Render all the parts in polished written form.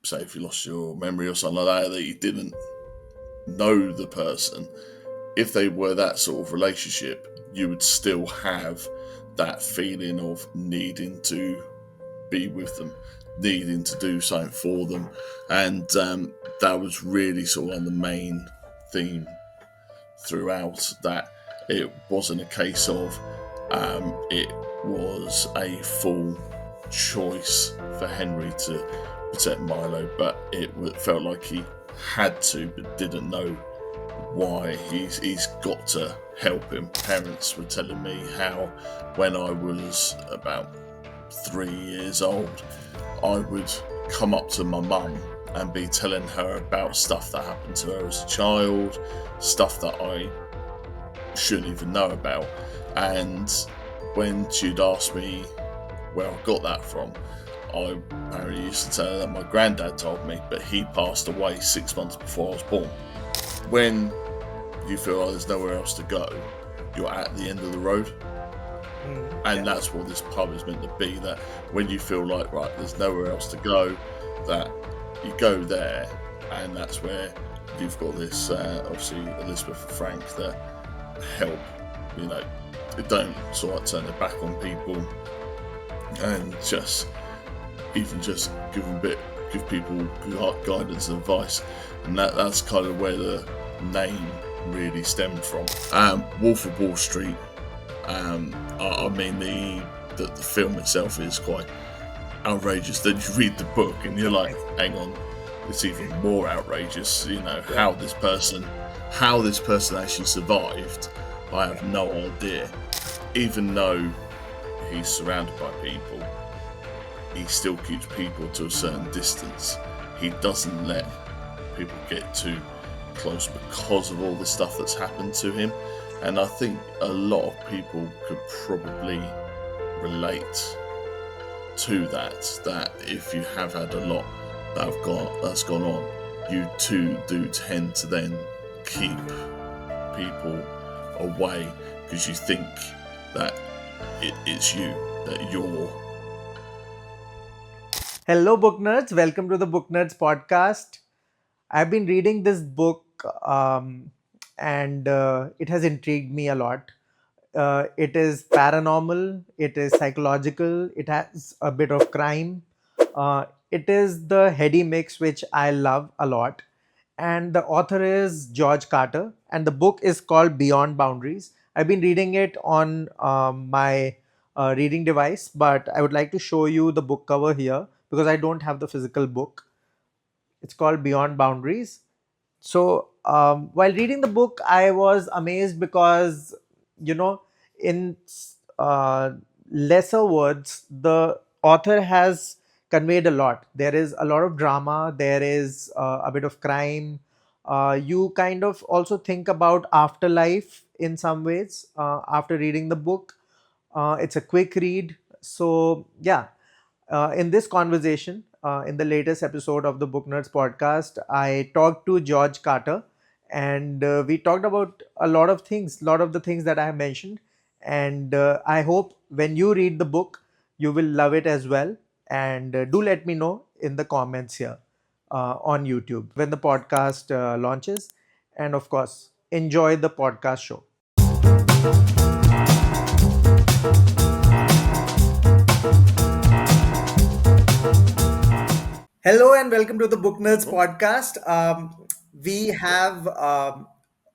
say if you lost your memory or something like that you didn't know the person, if they were that sort of relationship, you would still have that feeling of needing to be with them, needing to do something for them. And that was really sort of the main theme throughout, that it wasn't a case of it was a full choice for Henry to protect Milo, but it felt like he had to but didn't know why. He's got to help him. Parents were telling me how when I was about 3 years old, I would come up to my mum and be telling her about stuff that happened to her as a child, stuff that I shouldn't even know about. And when she'd ask me where I got that from, I apparently used to tell her that my granddad told me, but he passed away 6 months before I was born. When you feel like there's nowhere else to go, you're at the end of the road. And that's what this pub is meant to be, that when you feel like, right, there's nowhere else to go, that you go there, and that's where you've got this, obviously, Elizabeth and Frank that help, they don't sort of turn their back on people, and just give people guidance and advice. And that's kind of where the name really stemmed from. Wolf of Wall Street, I mean, the film itself is quite outrageous. Then you read the book and you're like, hang on, it's even more outrageous. How this person actually survived, I have no idea. Even though he's surrounded by people, he still keeps people to a certain distance. He doesn't let people get too close because of all the stuff that's happened to him. And I think a lot of people could probably relate to that if you have had a lot that's gone on, you too do tend to then keep people away because you think that it's you, that you're... Hello, book nerds. Welcome to the Booknerds Podcast. I've been reading this book and it has intrigued me a lot. It is paranormal, it is psychological, it has a bit of crime. It is the heady mix, which I love a lot. And the author is George Carter, and the book is called Beyond Boundaries. I've been reading it on my reading device, but I would like to show you the book cover here because I don't have the physical book. It's called Beyond Boundaries. So, while reading the book, I was amazed because, you know, in uh, lesser words, the author has conveyed a lot. There is a lot of drama, there is a bit of crime. You kind of also think about afterlife in some ways after reading the book. It's a quick read. So, yeah, in this conversation, in the latest episode of the Booknerds podcast, I talked to George Carter, and we talked about a lot of things, a lot of the things that I have mentioned. And I hope when you read the book, you will love it as well. And do let me know in the comments here on YouTube when the podcast launches. And of course, enjoy the podcast show. Hello and welcome to the Book Nerds podcast. We have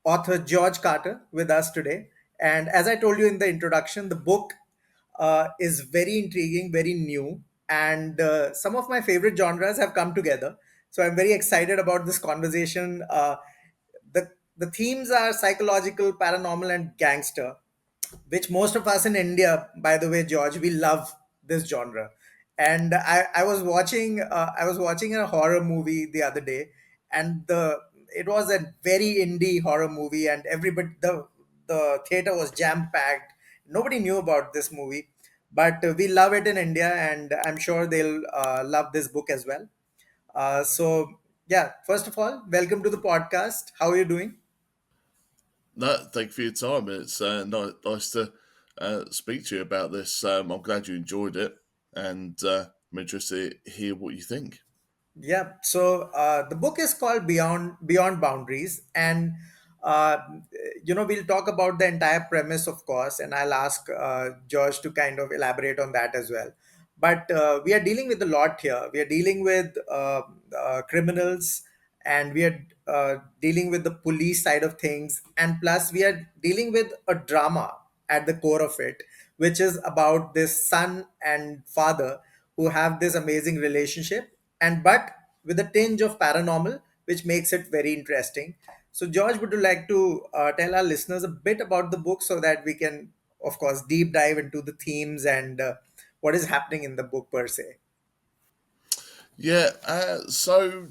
author George Carter with us today. And as I told you in the introduction, the book is very intriguing, very new, and some of my favorite genres have come together. So I'm very excited about this conversation. The themes are psychological, paranormal, and gangster, which most of us in India, by the way, George, we love this genre. And I was watching a horror movie the other day, and it was a very indie horror movie, and everybody the theater was jam packed. Nobody knew about this movie, but we love it in India, and I'm sure they'll love this book as well. So yeah, first of all, welcome to the podcast. How are you doing? No, thank you for your time. It's nice to speak to you about this. I'm glad you enjoyed it, and I'm interested to hear what you think. Yeah. So the book is called Beyond Boundaries, and uh, we'll talk about the entire premise, of course, and I'll ask George to kind of elaborate on that as well. But we are dealing with a lot here. We are dealing with criminals, and we are dealing with the police side of things, and plus we are dealing with a drama at the core of it, which is about this son and father who have this amazing relationship, and but with a tinge of paranormal, which makes it very interesting. So George, would you like to tell our listeners a bit about the book so that we can, of course, deep dive into the themes and what is happening in the book per se? Yeah, so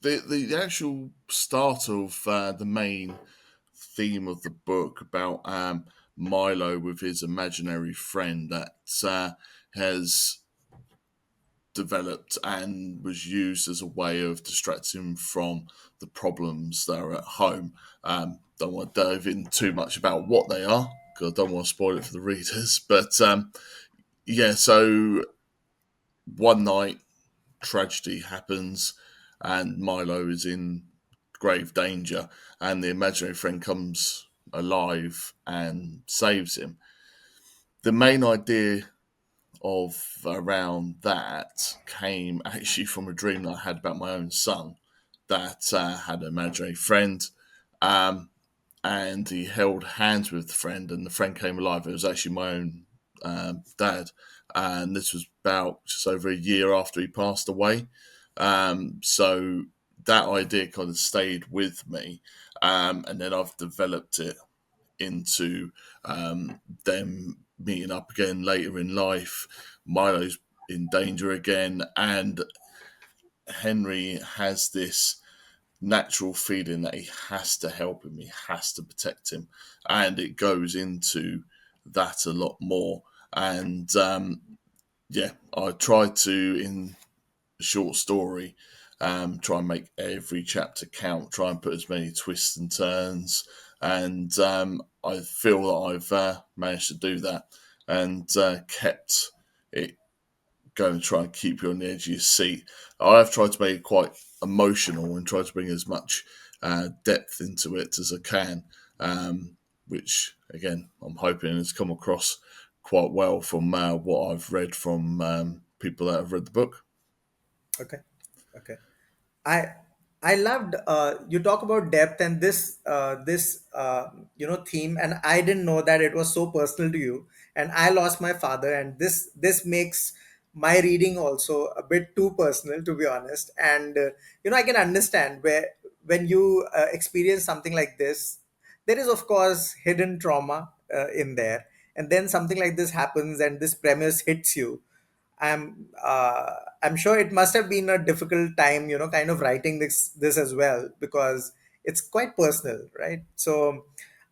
the actual start of the main theme of the book about Milo with his imaginary friend that has developed and was used as a way of distracting from the problems that are at home. Don't want to dive in too much about what they are because I don't want to spoil it for the readers. But yeah, so one night tragedy happens and Milo is in grave danger, and the imaginary friend comes alive and saves him. The main idea of around that came actually from a dream that I had about my own son that had an imaginary friend. Um, and he held hands with the friend, and the friend came alive. It was actually my own dad, and this was about just over a year after he passed away. So that idea kind of stayed with me, and then I've developed it into them meeting up again later in life. Milo's in danger again, and Henry has this natural feeling that he has to help him, he has to protect him, and it goes into that a lot more. And yeah, I try to in a short story. Try and make every chapter count. Try and put as many twists and turns, and I feel that I've managed to do that and kept it going. To try and keep you on the edge of your seat. I have tried to make it quite emotional and try to bring as much depth into it as I can, which again I'm hoping has come across quite well from what I've read from people that have read the book. Okay. Okay. I I loved you talk about depth and this theme, and I didn't know that it was so personal to you. And I lost my father, and this makes my reading also a bit too personal, to be honest. And I can understand where when you experience something like this, there is of course hidden trauma in there, and then something like this happens, and this premise hits you. I'm sure it must have been a difficult time, kind of writing this as well, because it's quite personal, right? So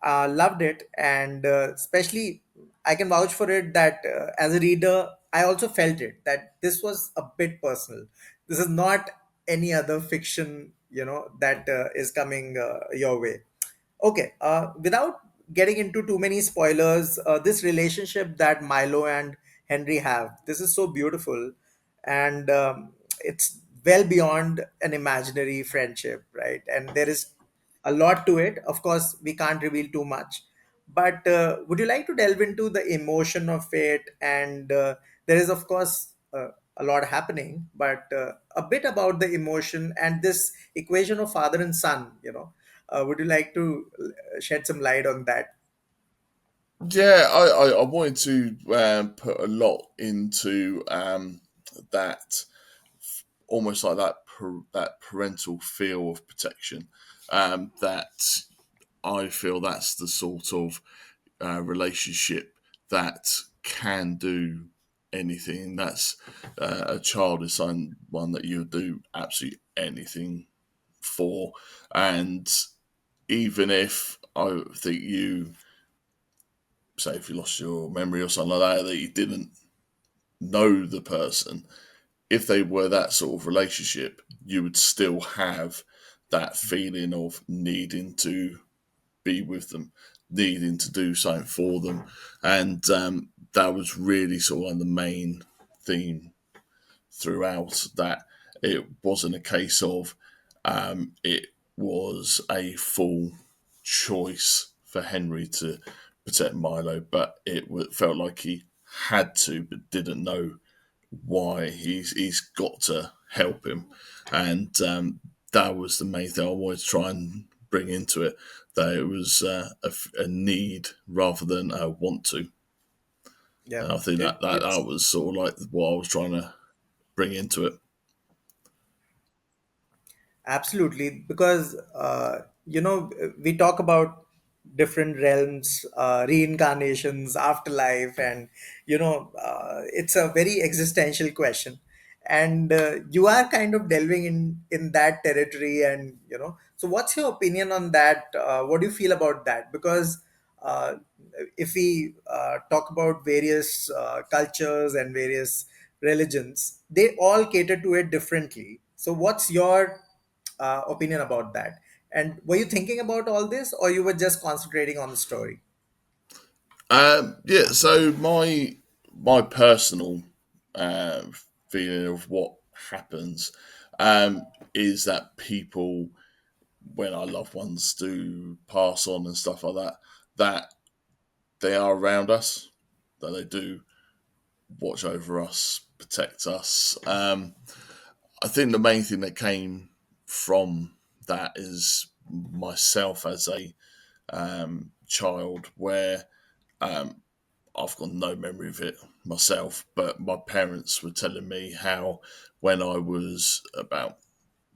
loved it, and especially I can vouch for it that as a reader, I also felt it that this was a bit personal. This is not any other fiction, that is coming your way. Okay, without getting into too many spoilers, this relationship that Milo and Henry have, this is so beautiful, and it's well beyond an imaginary friendship, right? And there is a lot to it. Of course, we can't reveal too much, but would you like to delve into the emotion of it? And there is, of course, a lot happening, but a bit about the emotion and this equation of father and son. Would you like to shed some light on that? Yeah, I wanted to put a lot into that, almost like that parental feel of protection. That I feel that's the sort of relationship that can do anything. That's a child is someone that you do absolutely anything for, and even if I think you say if you lost your memory or something like that, that you didn't know the person, if they were that sort of relationship, you would still have that feeling of needing to be with them, needing to do something for them. And that was really sort of one of the main theme throughout that. It wasn't a case of it was a full choice for Henry to protect Milo, but felt like he had to, but didn't know why. He's got to help him, and that was the main thing I wanted to try and bring into it. That it was a need rather than a want to, Yeah, and I think that it's was sort of like what I was trying to bring into it. absolutely, because we talk about different realms, reincarnations, afterlife, and it's a very existential question, and you are kind of delving in that territory, and so what's your opinion on that? What do you feel about that? Because uh, if we talk about various cultures and various religions, they all cater to it differently. So what's your opinion about that? And were you thinking about all this, or you were just concentrating on the story? Yeah, so my personal uh, feeling of what happens is that people, when our loved ones do pass on and stuff like that, that they are around us, that they do watch over us, protect us. I think the main thing that came from that is myself as a child, where um, I've got no memory of it myself, but my parents were telling me how when I was about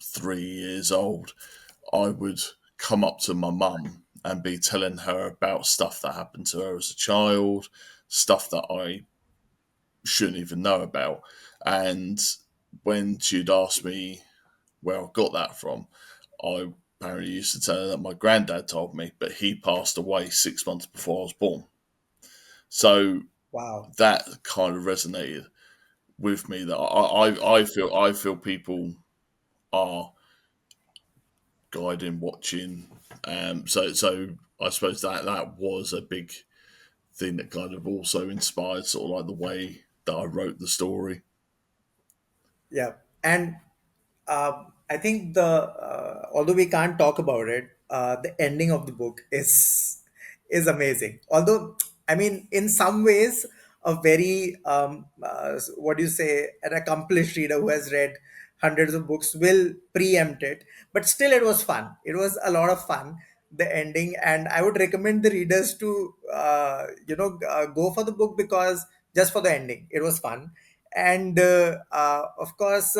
3 years old, I would come up to my mum and be telling her about stuff that happened to her as a child, stuff that I shouldn't even know about. And when she'd ask me where I got that from, I apparently used to tell her that my granddad told me, but he passed away 6 months before I was born. So Wow. that kind of resonated with me. That I feel people are guiding, watching. So I suppose that was a big thing that kind of also inspired sort of like the way that I wrote the story. Yeah, and I think the although we can't talk about it, the ending of the book is amazing. Although, I mean, in some ways, a very what do you say, an accomplished reader who has read hundreds of books will preempt it, but still, it was fun. It was a lot of fun. The ending, and I would recommend the readers to go for the book because just for the ending, it was fun. And of course,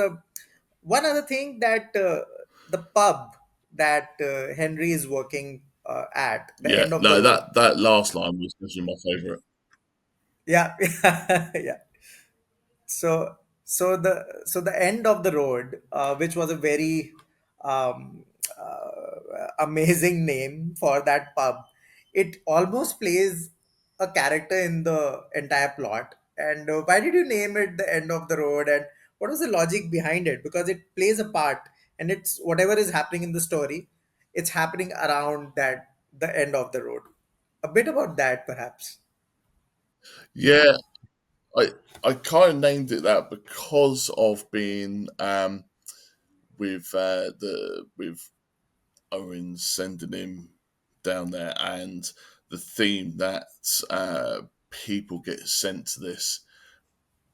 one other thing that the pub that Henry is working at the Yeah, end of the no, road. that last line was actually my favourite. Yeah, yeah. So the end of the road, which was a very amazing name for that pub, it almost plays a character in the entire plot. And why did you name it the end of the road, and what was the logic behind it? Because it plays a part, and it's whatever is happening in the story, it's happening around that the end of the road. A bit about that, perhaps. Yeah, I I kind of named it that because of being with Owens sending him down there, and the theme that people get sent to this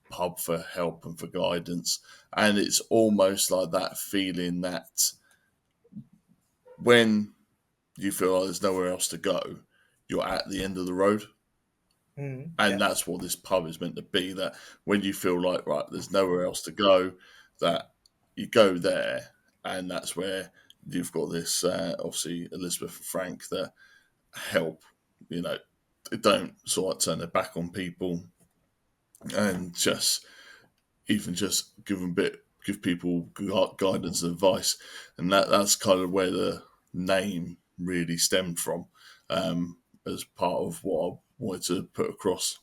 pub for help and for guidance, and it's almost like that feeling that when you feel like there's nowhere else to go, you're at the end of the road. And Yeah, that's what this pub is meant to be. That when you feel like right, there's nowhere else to go, that you go there, and that's where you've got this obviously Elizabeth and Frank that help. You know, they don't sort of turn their back on people, and just even just give people guidance and advice, and that's kind of where the name really stemmed from, as part of what I wanted to put across.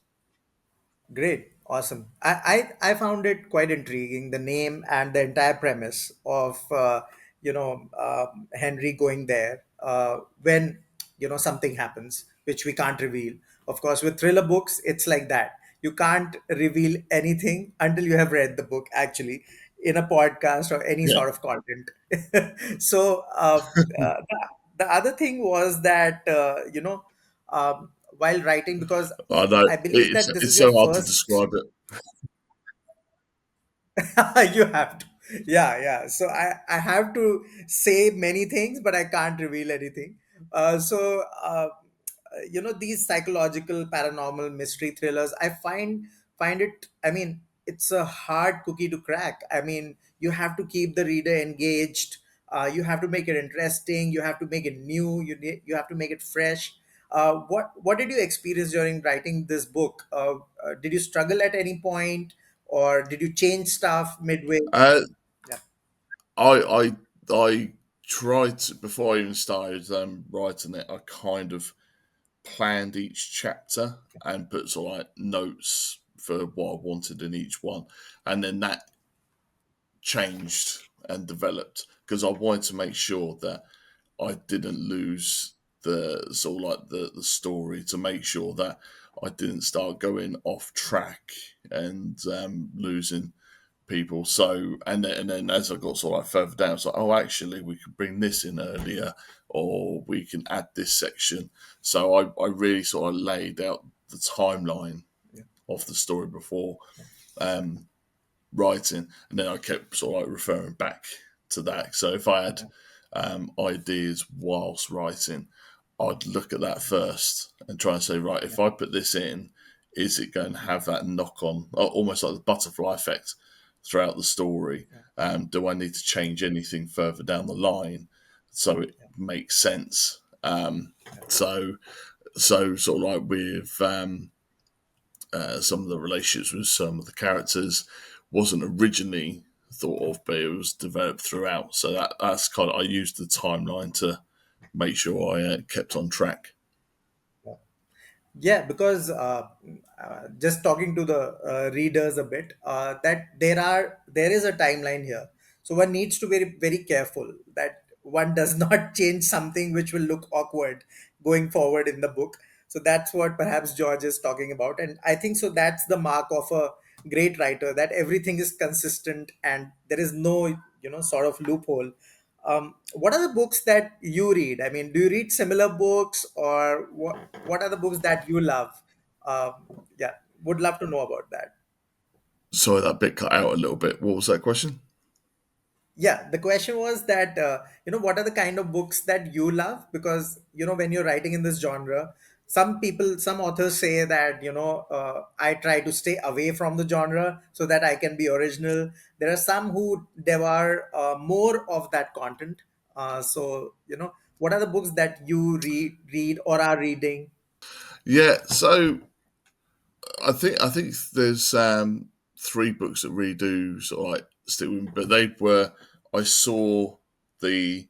great, awesome. I found it quite intriguing, the name and the entire premise of Henry going there when something happens which we can't reveal. Of course, with thriller books, it's like that. You can't reveal anything until you have read the book. Actually, in a podcast or any Yeah. sort of content. So the other thing was that while writing, because I know I believe that this it's is your so hard to first. describe it. You have to. Yeah, yeah. So I have to say many things, but I can't reveal anything. These psychological paranormal mystery thrillers, I find it, I mean, it's a hard cookie to crack. I mean, you have to keep the reader engaged. You have to make it interesting, you have to make it new, you have to make it fresh. What did you experience during writing this book? Did you struggle at any point, or did you change stuff midway? Uh, Yeah. I tried to, before I even started writing it. I kind of planned each chapter and put sort of like notes for what I wanted in each one, and then that changed and developed because I wanted to make sure that I didn't lose the sort of like the story, to make sure that I didn't start going off track and losing people. So and then as I got sort of like further down, it's like, oh, actually, we could bring this in earlier, or we can add this section. So I really sort of laid out the timeline Yeah. of the story before um, writing, and then I kept sort of like referring back to that. So if I had ideas whilst writing, I'd look at that first and try and say, right, Yeah. if I put this in, is it going to have that knock on, almost like the butterfly effect throughout the story? Yeah. Do I need to change anything further down the line so it Yeah. makes sense? Yeah. So so sort of like with some of the relationships with some of the characters wasn't originally thought of, but it was developed throughout. So that's kind of, I used the timeline to make sure I kept on track. Yeah. Yeah, because just talking to the readers a bit, that there is a timeline here, so one needs to be very very careful that one does not change something which will look awkward going forward in the book. So that's what perhaps George is talking about, and I think so that's the mark of a great writer, that everything is consistent and there is no sort of loophole. What are the books that you read? I mean, do you read similar books, or what are the books that you love? Yeah, would love to know about that. Sorry, that bit cut out a little bit. What was that question? Yeah, the question was that what are the kind of books that you love? Because when you're writing in this genre, some authors say that I try to stay away from the genre so that I can be original. There are some who devour more of that content. So what are the books that you read or are reading? Yeah, so I think there's three books that really do sort of like stick with me, but they were, I saw the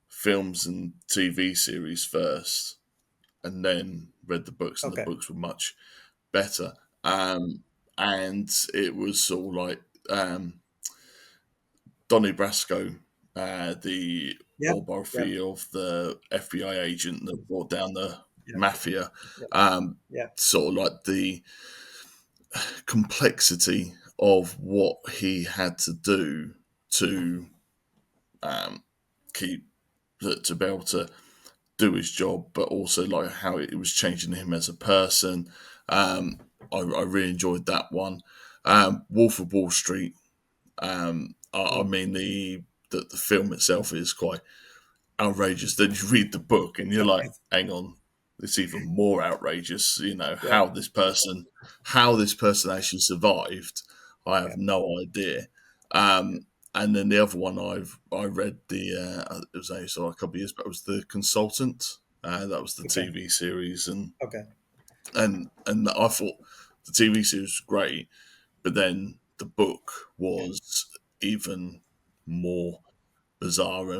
films and TV series first, and then read the books, and the Okay. books were much better. Um, and it was sort of like Donnie Brasco, the Yeah. Yeah. autobiography of the FBI agent that brought down the Yeah. mafia. Yeah. Um, Yeah. Sort of like the complexity of what he had to do to um, keep to be able to do his job, but also like how it was changing him as a person. Um, I really enjoyed that one. Wolf of Wall Street. I Mm. mean the film itself is quite outrageous. Then you read the book and you're like, Okay. hang on, it's even more outrageous. You know Yeah. how this person actually survived. I have Yeah. no idea. And then the other one I read it was only sort of a couple of years, but it was The Consultant. That was the Okay. TV series, Okay. and I thought the TV series was great, but then the book was even more bizarre,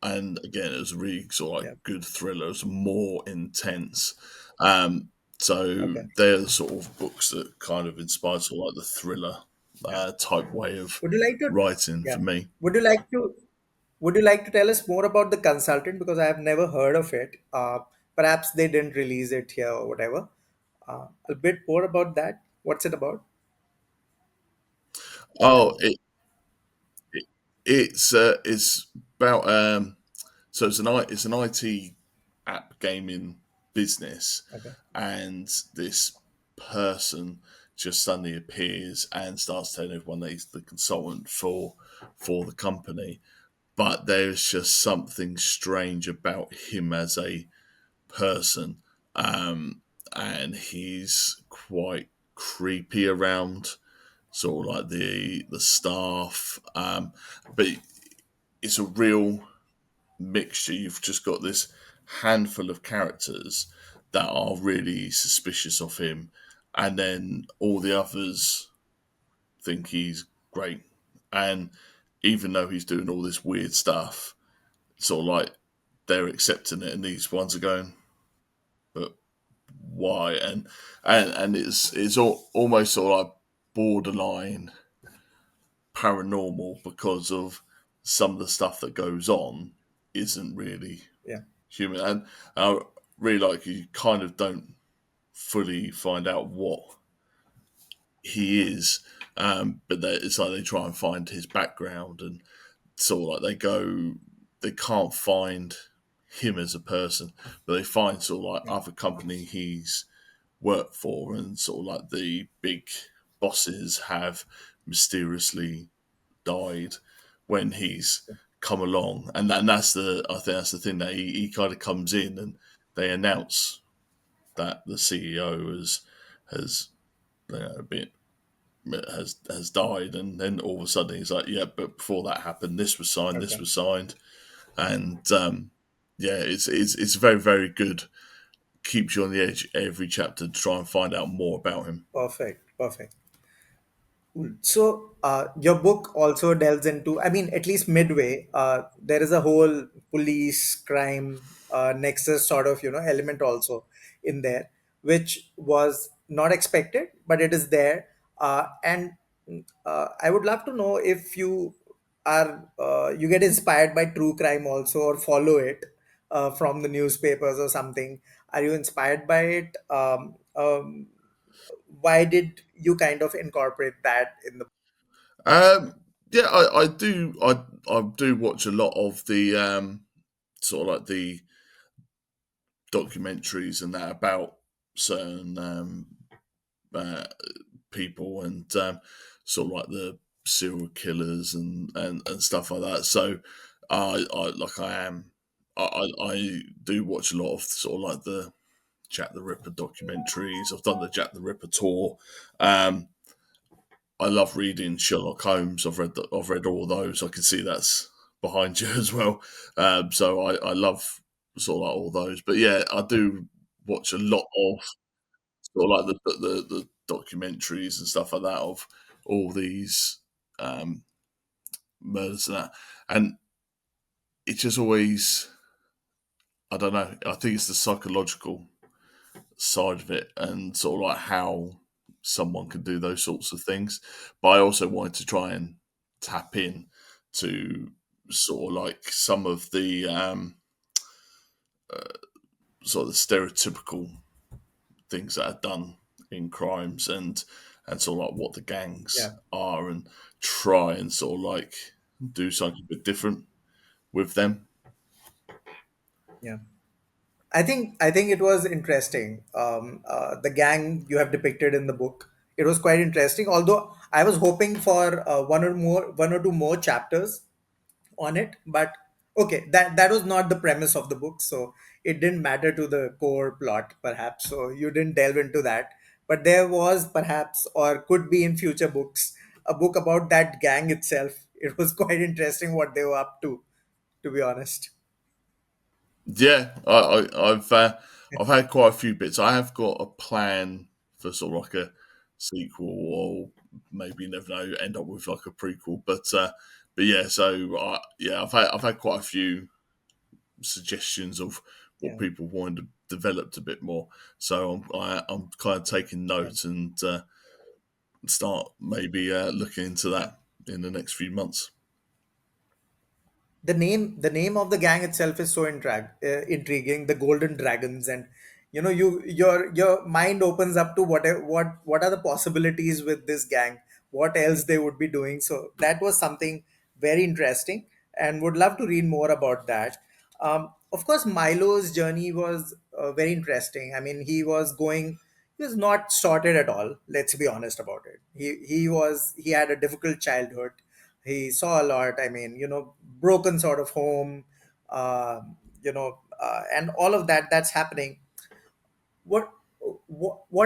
and again it was a really sort of like Yeah. good thriller. It was more intense. Um, so Okay. they're the sort of books that kind of inspired sort of like the thriller Yeah. type way of Would you like to? writing Yeah. for me. Would you like to? Would you like to tell us more about the consultant, because I have never heard of it? Perhaps they didn't release it here or whatever. A bit more about that. What's it about? Oh, it it's about so it's an IT app gaming business, Okay. and this person just suddenly appears and starts telling everyone that he's the consultant for the company. But there's just something strange about him as a person, um, and he's quite creepy around sort of like the staff. But it's a real mixture. You've just got this handful of characters that are really suspicious of him, and then all the others think he's great. And even though he's doing all this weird stuff, sort of like they're accepting it, and these ones are going, but why? And it's almost sort of like borderline paranormal because of some of the stuff that goes on isn't really Yeah. human. And I really like you kind of don't fully find out what he is, but it's like they try and find his background, and sort of like they can't find him as a person, but they find sort of like Yeah. other company he's worked for, and sort of like the big bosses have mysteriously died when he's come along, and that's the I think that's the thing that he kind of comes in and they announce that the CEO has been has died, and then all of a sudden he's like, yeah, but before that happened, this Okay. was signed, and yeah, it's very very good. Keeps you on the edge every chapter to try and find out more about him. Perfect. Perfect. So, your book also delves into, I mean, at least midway, there is a whole police crime nexus sort of, element also in there, which was not expected, but it is there. And I would love to know if you get inspired by true crime also, or follow it from the newspapers or something. Are you inspired by it? Why did you kind of incorporate that in the? Um, yeah, I do watch a lot of the sort of like the documentaries and that about certain uh, people, and sort of like the serial killers and stuff like that. So I like I am I do watch a lot of sort of like the Jack the Ripper documentaries. I've done the Jack the Ripper tour. Um, I love reading Sherlock Holmes. I've read all those. I can see that's behind you as well. So I love sort of like all those. But yeah, I do watch a lot of sort of like the documentaries and stuff like that of all these um, murders and that. And it's just always, I don't know. I think it's the psychological side of it, and sort of like how someone can do those sorts of things. But I also wanted to try and tap in to sort of like some of the sort of the stereotypical things that are done in crimes, and sort of like what the gangs Yeah, are, and try and sort of like do something a bit different with them. yeah. I think it was interesting. The gang you have depicted in the book, it was quite interesting. Although I was hoping for one or two more chapters on it, but okay, that was not the premise of the book, so it didn't matter to the core plot, perhaps. So you didn't delve into that, but there was perhaps, or could be in future books, a book about that gang itself. It was quite interesting what they were up to be honest. Yeah, I've had quite a few bits. I have got a plan for sort of like a sequel, or maybe you never know, end up with like a prequel. But yeah, so yeah, I've had quite a few suggestions of what Yeah, people wanted developed a bit more. So I'm kind of taking yeah. notes, and start maybe looking into that in the next few months. The name of the gang itself is so intriguing, the Golden Dragons. And your mind opens up to what are the possibilities with this gang, what else they would be doing. So that was something very interesting, and would love to read more about that. Of course, Milo's journey was very interesting. I mean, he was not sorted at all. Let's be honest about it. He had a difficult childhood. He saw a lot. I mean, broken sort of home, and all of that's happening. What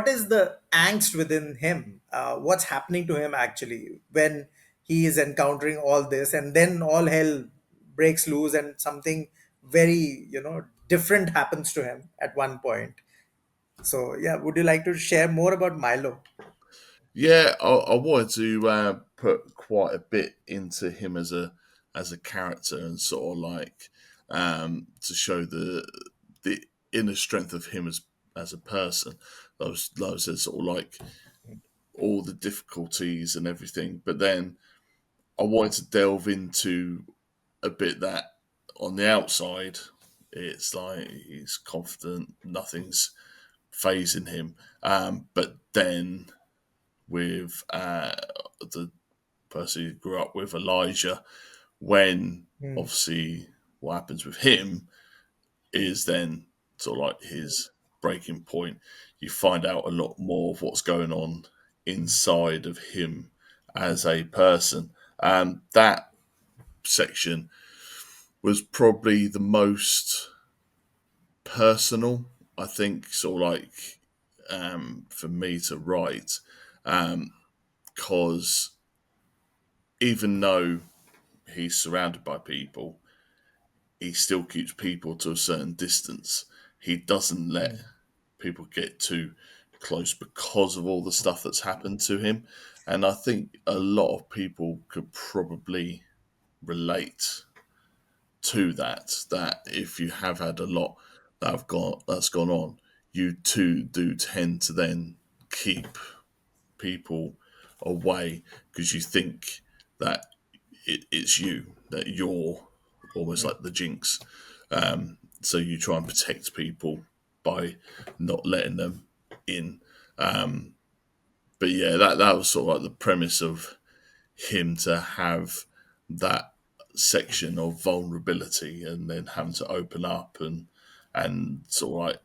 is the angst within him? What's happening to him actually when he is encountering all this, and then all hell breaks loose, and something very different happens to him at one point. So yeah, would you like to share more about Milo? Yeah, I wanted to put quite a bit into him as a character and sort of like to show the inner strength of him as a person. Like I said, sort of like all the difficulties and everything, but then I wanted to delve into a bit that on the outside, it's like he's confident, nothing's phasing him, but then with the person who grew up with, Elijah, when Hmm. obviously what happens with him is then sort of like his breaking point. You find out a lot more of what's going on inside of him as a person. And that section was probably the most personal, I think, sort of like for me to write. Because even though he's surrounded by people, he still keeps people to a certain distance. He doesn't let Hmm. people get too close because of all the stuff that's happened to him. And I think a lot of people could probably relate to that. That if you have had a lot that's gone on, you too do tend to then keep people away because you think that it's you, that you're almost like the jinx. So you try and protect people by not letting them in. But yeah, that was sort of like the premise of him to have that section of vulnerability and then having to open up and sort of like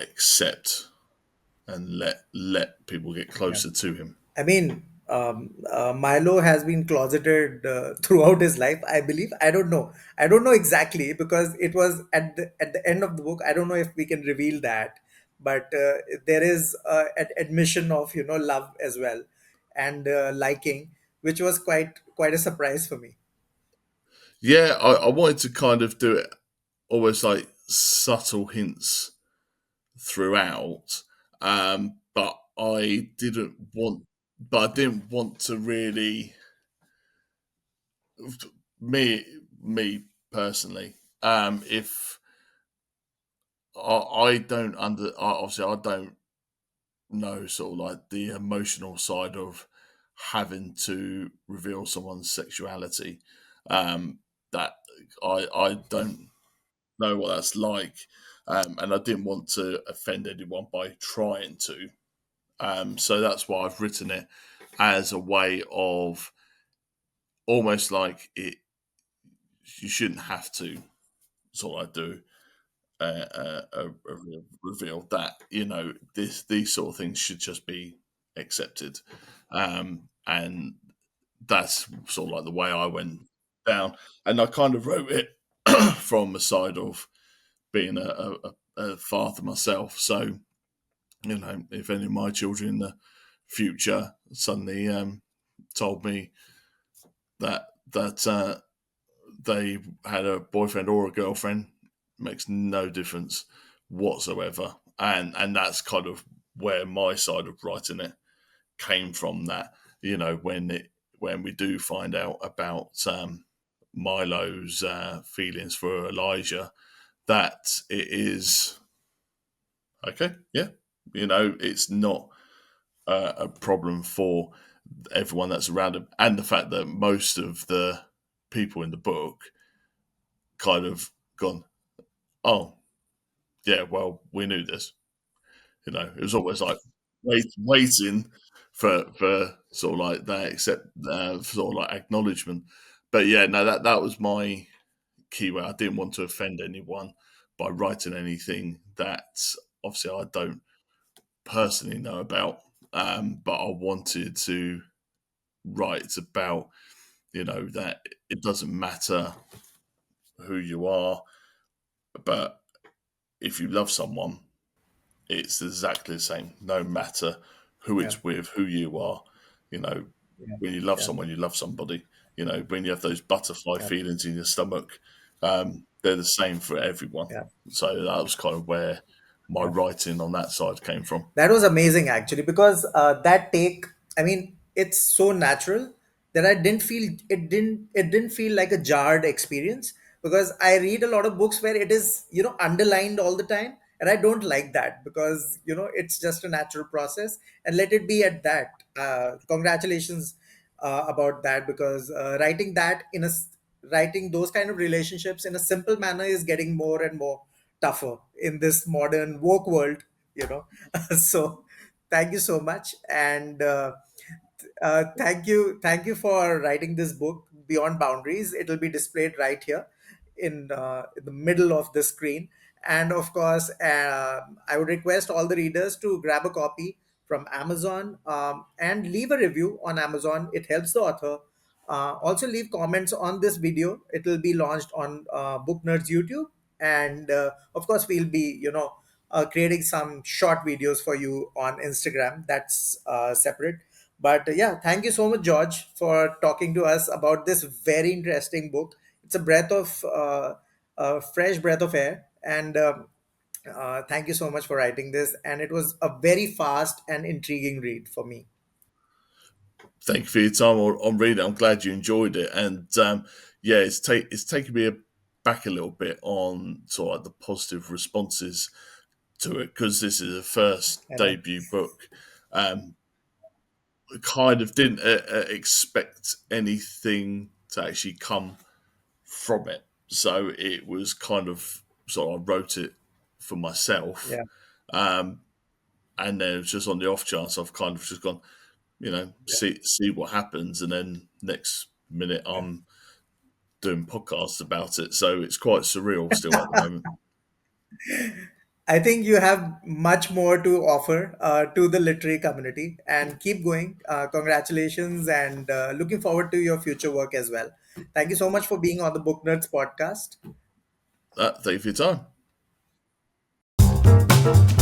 accept and let people get Yeah. closer to him. I mean, Milo has been closeted throughout his life, I believe. I don't know. I don't know exactly because it was at the end of the book. I don't know if we can reveal that, but there is an admission of love as well, and liking, which was quite a surprise for me. Yeah, I wanted to kind of do it almost like subtle hints throughout, but I didn't want to really me me personally. If I don't obviously I don't know sort of like the emotional side of having to reveal someone's sexuality. That I don't know what that's like, and I didn't want to offend anyone by trying to. So that's why I've written it as a way of almost like it. You shouldn't have to sort of like do a reveal that these sort of things should just be accepted, and that's sort of like the way I went down, and I kind of wrote it from the side of being a father myself. So if any of my children in the future suddenly told me that they had a boyfriend or a girlfriend, makes no difference whatsoever, and that's kind of where my side of writing it came from. That when we do find out about Milo's feelings for Elijah, that it is okay. Yeah, it's not a problem for everyone that's around him, and the fact that most of the people in the book kind of gone, oh yeah, well we knew this. It was almost like waiting for sort of like that, except sort of like acknowledgement. But yeah, no, that was my keyword. I didn't want to offend anyone by writing anything that obviously I don't personally know about. But I wanted to write about, that it doesn't matter who you are, but if you love someone, it's exactly the same, no matter who Yeah, it's with, who you are. You know, yeah, when you love yeah, someone, you love somebody. When you have those butterfly yeah, feelings in your stomach, they're the same for everyone. yeah, So that was kind of where my yeah. writing on that side came from. That was amazing actually, because that take, I mean, it's so natural that it didn't feel like a jarred experience, because I read a lot of books where it is, underlined all the time, and I don't like that, because it's just a natural process, and let it be at that. Congratulations about that, because writing those kind of relationships in a simple manner is getting more and more tougher in this modern woke world, you know so thank you so much, and thank you for writing this book, Beyond Boundaries. It'll be displayed right here in the middle of the screen. And of course, I would request all the readers to grab a copy from Amazon, and leave a review on Amazon. It helps the author. Also leave comments on this video. It will be launched on Booknerds YouTube, and of course we'll be creating some short videos for you on Instagram. That's separate. But yeah, thank you so much, George, for talking to us about this very interesting book. It's a fresh breath of air, and thank you so much for writing this. And it was a very fast and intriguing read for me. Thank you for your time on reading. I'm glad you enjoyed it, and yeah, it's taken me back a little bit on sort of like the positive responses to it, because this is a first I know. debut book. Um, kind of didn't expect anything to actually come from it, so it was kind of sort of I wrote it for myself, Yeah, um, and then it was just on the off chance I've kind of just gone, yeah, see what happens, and then next minute yeah. I'm doing podcasts about it. So it's quite surreal still at the moment. I think you have much more to offer to the literary community, and keep going. Congratulations, and looking forward to your future work as well. Thank you so much for being on the Book Nerds podcast. Thank you for your time.